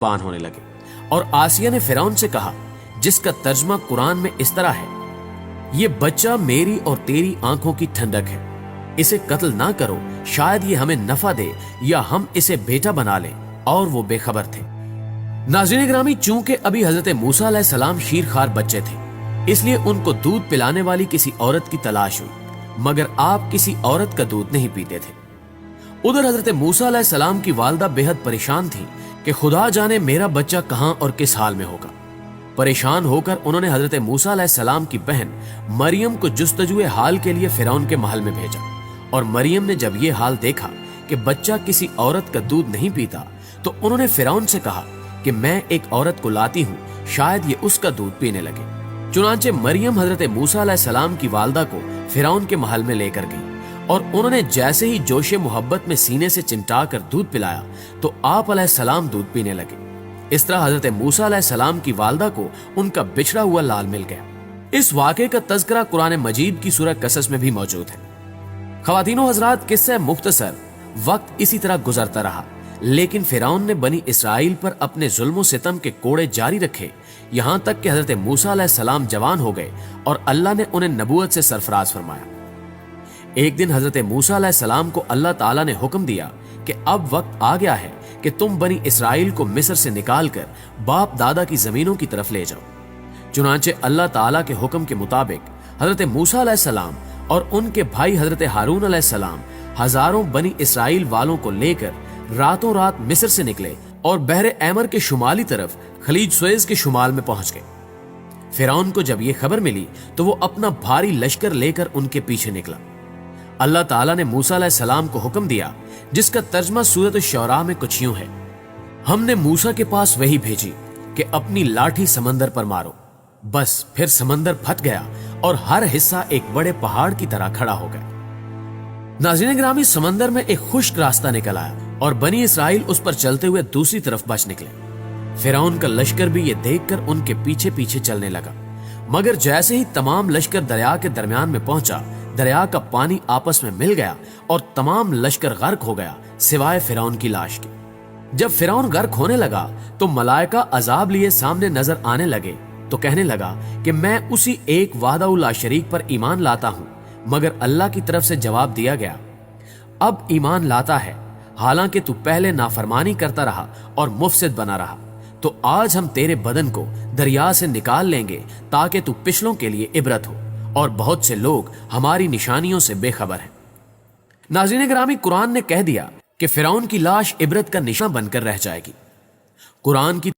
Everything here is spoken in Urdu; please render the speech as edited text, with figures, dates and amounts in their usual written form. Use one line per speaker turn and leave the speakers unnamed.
قربان ہونے لگے اور آسیہ نے فرعون سے کہا، جس کا ترجمہ قرآن میں اس طرح ہے، یہ بچہ میری اور تیری آنکھوں کی ٹھنڈک ہے، اسے قتل نہ کرو، شاید یہ ہمیں نفع دے یا ہم اسے بیٹا بنا لیں۔ اور وہ بے خبر تھے۔ ناظرین گرامی، چونکہ ابھی حضرت موسیٰ علیہ السلام شیرخوار بچے تھے، اس لیے ان کو دودھ پلانے والی کسی عورت کی تلاش ہوئی، مگر آپ کسی عورت کا دودھ نہیں پیتے تھے۔ ادھر حضرت موسیٰ علیہ السلام کی والدہ بے حد پریشان تھی کہ خدا جانے میرا بچہ کہاں اور کس حال میں ہوگا۔ پریشان ہو کر انہوں نے حضرت موسیٰ علیہ السلام کی بہن مریم کو جستجوئے حال کے لیے فرعون کے محل میں بھیجا، اور مریم نے جب یہ حال دیکھا کہ بچہ کسی عورت کا دودھ نہیں پیتا تو انہوں نے فرعون سے کہا کہ میں ایک عورت کو لاتی ہوں، شاید یہ اس کا دودھ پینے لگے۔ چنانچہ مریم حضرت موسیٰ علیہ السلام کی والدہ کو فرعون کے محل میں لے کر گئی، اور انہوں نے جیسے ہی جوش محبت میں سینے سے چمٹا کر دودھ پلایا تو آپ علیہ السلام دودھ پینے لگے۔ اس طرح حضرت موسیٰ علیہ السلام کی والدہ کو ان کا بچھڑا ہوا لال مل گیا۔ اس واقعے کا تذکرہ قرآن مجید کی سورہ قصص میں بھی موجود ہے۔ خواتین و حضرات، قصہ مختصر، وقت اسی طرح گزرتا رہا، لیکن فرعون نے بنی اسرائیل پر اپنے ظلم و ستم کے کوڑے جاری رکھے، یہاں تک کہ حضرت موسیٰ علیہ السلام جوان ہو گئے اور اللہ نے انہیں نبوت سے سرفراز فرمایا۔ ایک دن حضرت موسیٰ علیہ السلام کو اللہ تعالیٰ نے حکم دیا کہ اب وقت آ گیا ہے کہ تم بنی اسرائیل کو مصر سے نکال کر باپ دادا کی زمینوں کی طرف لے جاؤ۔ چنانچہ اللہ تعالیٰ کے حکم کے مطابق حضرت موسیٰ علیہ السلام اور ان کے بھائی حضرت ہارون علیہ السلام ہزاروں بنی اسرائیل والوں کو لے کر راتوں رات مصر سے نکلے اور بحر احمر کے شمالی طرف خلیج سوئز کے شمال میں پہنچ گئے۔ فرعون کو جب یہ خبر ملی تو وہ اپنا بھاری لشکر لے کر ان کے پیچھے نکلا۔ اللہ تعالیٰ نے موسیٰ علیہ السلام کو حکم دیا، جس کا ترجمہ سورۃ الشعراء میں کچھ یوں ہے: ہم نے موسیٰ کے پاس وحی بھیجی کہ اپنی لاٹھی سمندر پر مارو، بس پھر سمندر پھٹ گیا اور ہر حصہ ایک بڑے پہاڑ کی طرح کھڑا ہو گیا۔ ناظرین گرامی، سمندر میں ایک خشک راستہ نکل آیا اور بنی اسرائیل اس پر چلتے ہوئے دوسری طرف بچ نکلے۔ فرعون کا لشکر بھی یہ دیکھ کر ان کے پیچھے پیچھے چلنے لگا، مگر جیسے ہی تمام لشکر دریا کے درمیان میں پہنچا، دریا کا پانی آپس میں مل گیا اور تمام لشکر غرق ہو گیا سوائے فرعون کی لاش کے۔ جب فرعون غرق ہونے لگا تو ملائکہ عذاب لیے سامنے نظر آنے لگے تو کہنے لگا کہ میں اسی ایک وحدہ لا شریک پر ایمان لاتا ہوں، مگر اللہ کی طرف سے جواب دیا گیا، اب ایمان لاتا ہے، حالانکہ تو پہلے نافرمانی کرتا رہا اور مفسد بنا رہا، تو آج ہم تیرے بدن کو دریا سے نکال لیں گے تاکہ تو پچھلوں کے لیے عبرت ہو، اور بہت سے لوگ ہماری نشانیوں سے بے خبر ہیں۔ ناظرین گرامی، قرآن نے کہہ دیا کہ فرعون کی لاش عبرت کا نشان بن کر رہ جائے گی۔ قرآن کی